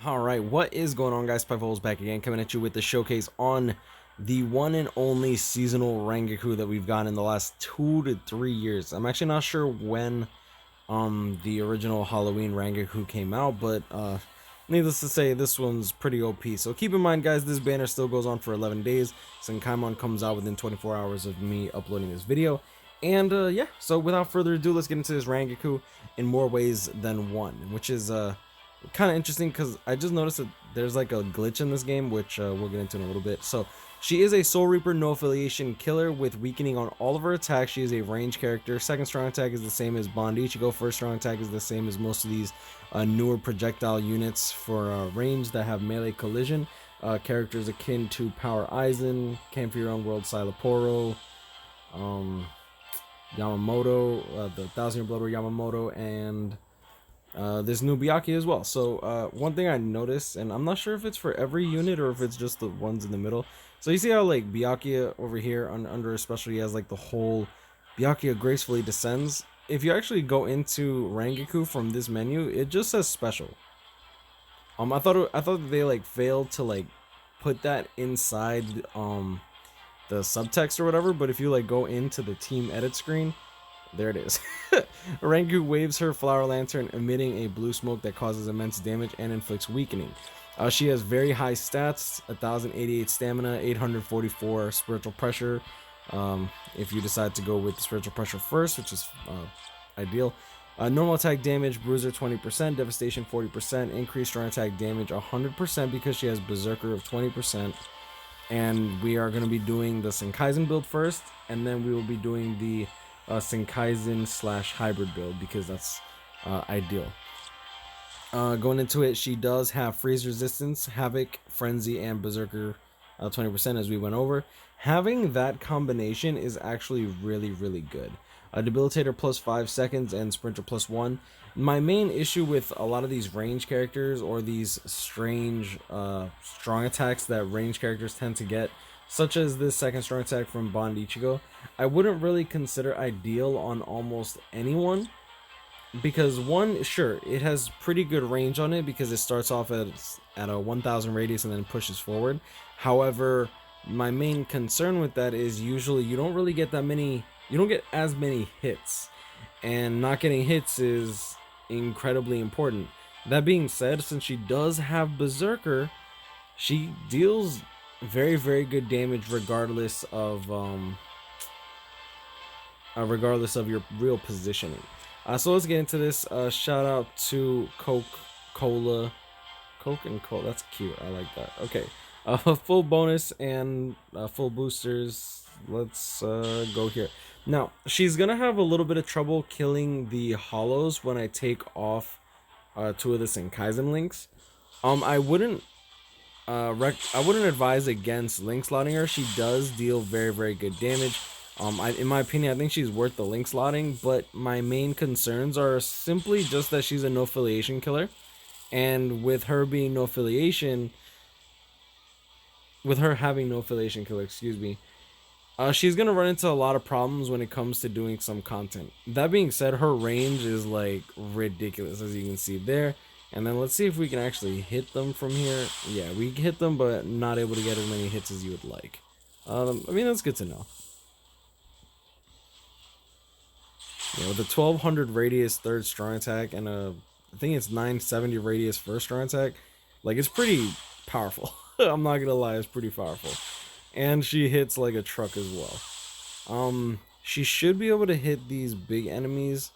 Alright, what is going on, guys? SpitefulHopes back again, coming at you with the showcase on the one and only seasonal Rangiku that we've gotten in the last 2 to 3 years. I'm actually not sure when the original Halloween Rangiku came out, but needless to say, this one's pretty OP. So keep in mind, guys, this banner still goes on for 11 days. Senkaimon comes out within 24 hours of me uploading this video. And yeah, so without further ado, let's get into this Rangiku in more ways than one, which is kind of interesting because I just noticed that there's like a glitch in this game, which we'll get into in a little bit. So she is a Soul Reaper no affiliation killer with weakening on all of her attacks. She is a range character. Second strong attack is the same as Bond Ichigo. First strong attack is the same as most of these newer projectile units for range that have melee collision. Characters akin to Power Aizen, Camp for Your Own World, Silaporo, Yamamoto, the 1,000-Year Blood War Yamamoto, and this new Byakuya as well. So one thing I noticed, and I'm not sure if it's for every unit or if it's just the ones in the middle. So you see how like Byakuya over here under a specialty has like the whole Byakuya gracefully descends. If you actually go into Rangiku from this menu, it just says special. I thought that they like failed to like put that inside the subtext or whatever, but if you like go into the team edit screen, there it is. Rangiku waves her flower lantern, emitting a blue smoke that causes immense damage and inflicts weakening. She has very high stats: 1,088 stamina, 844 spiritual pressure. If you decide to go with the spiritual pressure first, which is ideal. Normal attack damage, bruiser 20%, devastation 40%, increased strong attack damage 100% because she has berserker of 20%. And we are going to be doing the Senkaisen build first, and then we will be doing the Senkaisen / hybrid build because that's ideal. Going into it, she does have freeze resistance, havoc, frenzy, and berserker 20% as we went over. Having that combination is actually really good. Debilitator plus 5 seconds and sprinter plus 1. My main issue with a lot of these range characters or these strange strong attacks that range characters tend to get, such as this second strong attack from Bond Ichigo, I wouldn't really consider ideal on almost anyone. Because one, sure, it has pretty good range on it because it starts off at a 1,000 radius and then pushes forward. However, my main concern with that is usually you don't really get that many, you don't get as many hits. And not getting hits is incredibly important. That being said, since she does have Berserker, she deals very good damage regardless of your real positioning. So let's get into this. Shout out to Coke and Cola. That's cute. I like that. Okay, full bonus and full boosters. Let's go here. Now she's gonna have a little bit of trouble killing the hollows when I take off 2 of the Senkaisen links. I wouldn't advise against link slotting her. She does deal very good damage. In my opinion, I think she's worth the link slotting, but my main concerns are simply just that she's a no affiliation killer, and with her being no affiliation, with her having no affiliation killer, excuse me, she's gonna run into a lot of problems when it comes to doing some content. That being said, her range is like ridiculous, as you can see there. And then let's see if we can actually hit them from here. Yeah, we hit them, but not able to get as many hits as you would like. I mean, that's good to know. Yeah, with a 1,200 radius third strong attack and I think it's 970 radius first strong attack, like it's pretty powerful. I'm not gonna lie, it's pretty powerful. And she hits like a truck as well. She should be able to hit these big enemies.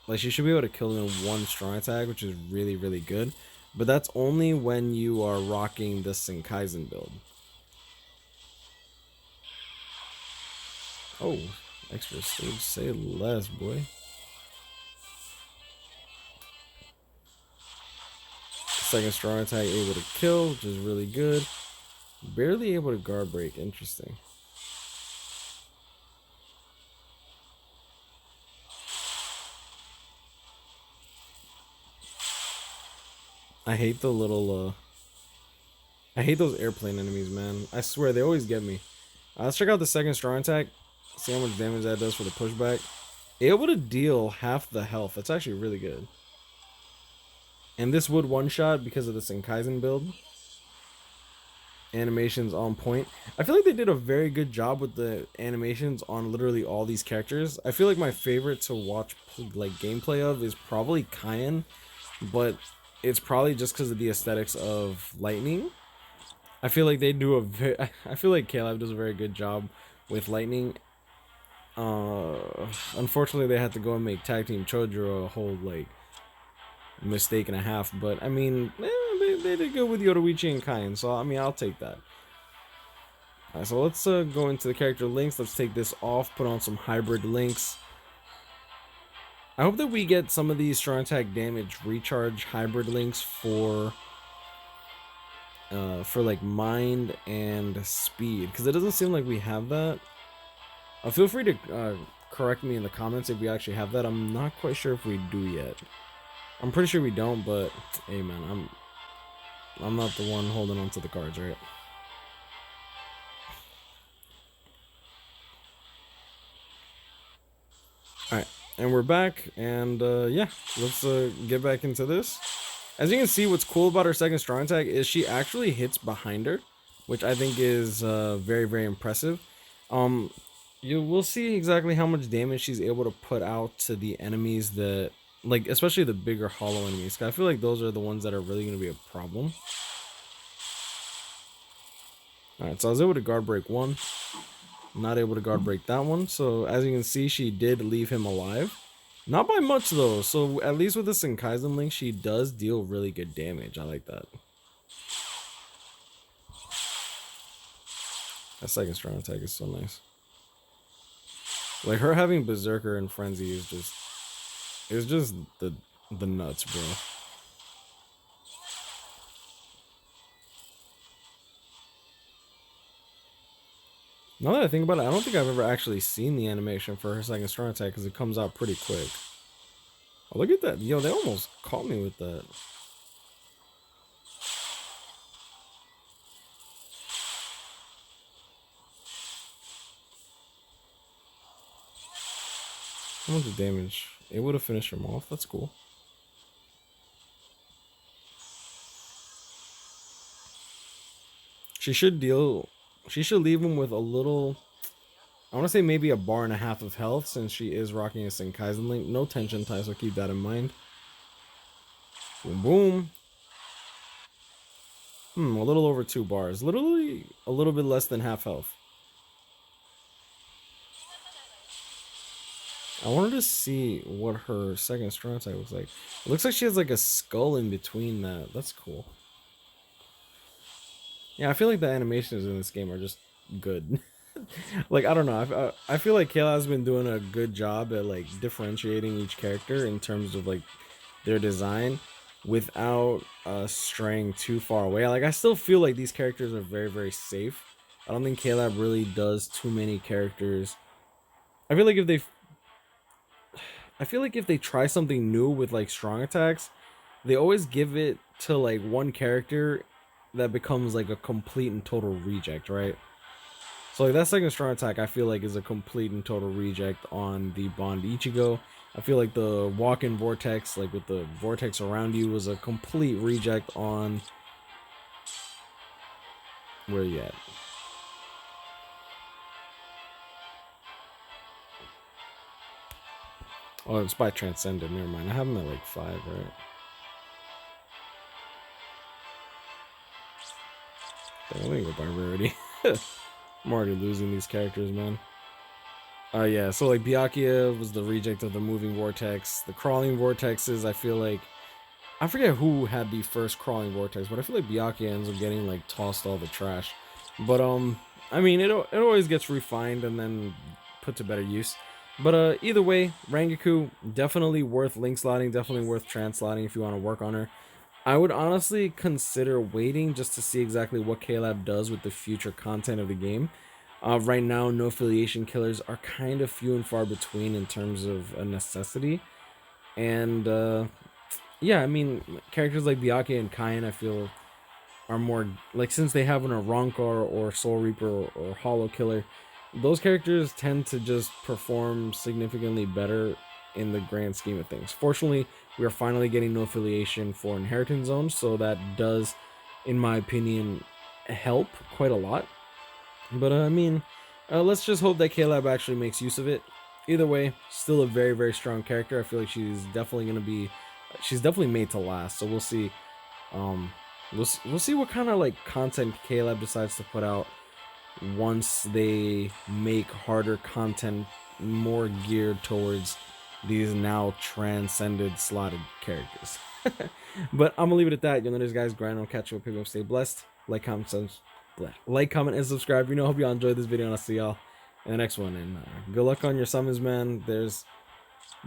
Like she should be able to kill them in 1 strong attack, which is really good. But that's only when you are rocking the Senkaisen build. Oh, extra stage, say less, boy. Second strong attack able to kill, which is really good. Barely able to guard break, interesting. I hate the little I hate those airplane enemies, man. I swear they always get me. Let's check out the second strong attack. See how much damage that does for the pushback. Able to deal half the health. That's actually really good. And this would one-shot because of the Senkaizen build. Animations on point. I feel like they did a very good job with the animations on literally all these characters. I feel like my favorite to watch like gameplay of is probably Cayenne, but it's probably just because of the aesthetics of Lightning. I feel like they do I feel like Caleb does a very good job with Lightning. Unfortunately, they had to go and make Tag Team Chojuro a whole like mistake and a half, but I mean, they did good with Yoruichi and Cayenne, so I mean, I'll take that. Alright, so let's go into the character links. Let's take this off, put on some hybrid links. I hope that we get some of these strong attack damage recharge hybrid links for like mind and speed, because it doesn't seem like we have that. Feel free to correct me in the comments if we actually have that. I'm not quite sure if we do yet. I'm pretty sure we don't, but hey man, I'm not the one holding on to the cards, right? Alright, and we're back, and yeah, let's get back into this. As you can see, what's cool about her second strong attack is she actually hits behind her, which I think is very, very impressive. You will see exactly how much damage she's able to put out to the enemies that, like, especially the bigger hollow enemies. I feel like those are the ones that are really going to be a problem. Alright, so I was able to guard break one. Not able to guard break that one. So as you can see, she did leave him alive. Not by much though. So at least with the Senkaizen link, she does deal really good damage. I like that. That second strong attack is so nice. Like her having Berserker and Frenzy is just the nuts, bro. Now that I think about it, I don't think I've ever actually seen the animation for her second strong attack because it comes out pretty quick. Oh, look at that. Yo, they almost caught me with that. How much of damage? It would have finished him off. That's cool. She should leave him with a little, I want to say maybe a bar and a half of health, since she is rocking a Senkaizen link. No tension tie, so keep that in mind. Boom, boom. A little over 2 bars. Literally a little bit less than half health. I wanted to see what her second strong attack looks like. It looks like she has like a skull in between that. That's cool. Yeah, I feel like the animations in this game are just good. Like, I don't know. I feel like Kayla has been doing a good job at like differentiating each character in terms of like their design without straying too far away. Like, I still feel like these characters are very, very safe. I don't think Caleb really does too many characters. I feel like if they try something new with like strong attacks, they always give it to like one character that becomes like a complete and total reject, right? So like that second strong attack, I feel like is a complete and total reject on the Bond Ichigo. I feel like the walk-in vortex, like with the vortex around you, was a complete reject on, where are you at? Oh, it's by Transcendent. Never mind. I have him at like 5, right? Let me go by rarity. I'm already losing these characters, man. Yeah, so like Byakuya was the reject of the moving vortex. The crawling vortexes, I feel like, I forget who had the first crawling vortex, but I feel like Byakuya ends up getting like tossed all the trash. But I mean, it always gets refined and then put to better use. But either way, Rangiku, definitely worth link slotting, definitely worth translotting if you want to work on her. I would honestly consider waiting just to see exactly what Caleb does with the future content of the game. Right now, no affiliation killers are kind of few and far between in terms of a necessity. And yeah, I mean, characters like Byakuya and Cayenne, I feel, are more, like, since they have an Arankar or Soul Reaper or Hollow Killer, those characters tend to just perform significantly better in the grand scheme of things. Fortunately, we are finally getting no affiliation for inheritance zones, so that does, in my opinion, help quite a lot. But I mean, let's just hope that Caleb actually makes use of it. Either way, still a very, very strong character. I feel like she's definitely gonna be, she's definitely made to last. So we'll see. Um, we'll see what kind of like content Caleb decides to put out once they make harder content more geared towards these now transcended slotted characters. But I'm gonna leave it at that. You know, this guys grind. I'll catch you up. People stay blessed. Like, comment, and subscribe. You know, hope y'all enjoyed this video, and I'll see y'all in the next one. And good luck on your summons, man.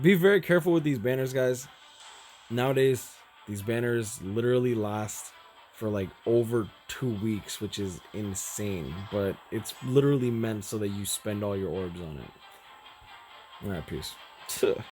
Be very careful with these banners, guys. Nowadays, these banners literally last for like over 2 weeks, which is insane. But it's literally meant so that you spend all your orbs on it. All right, peace.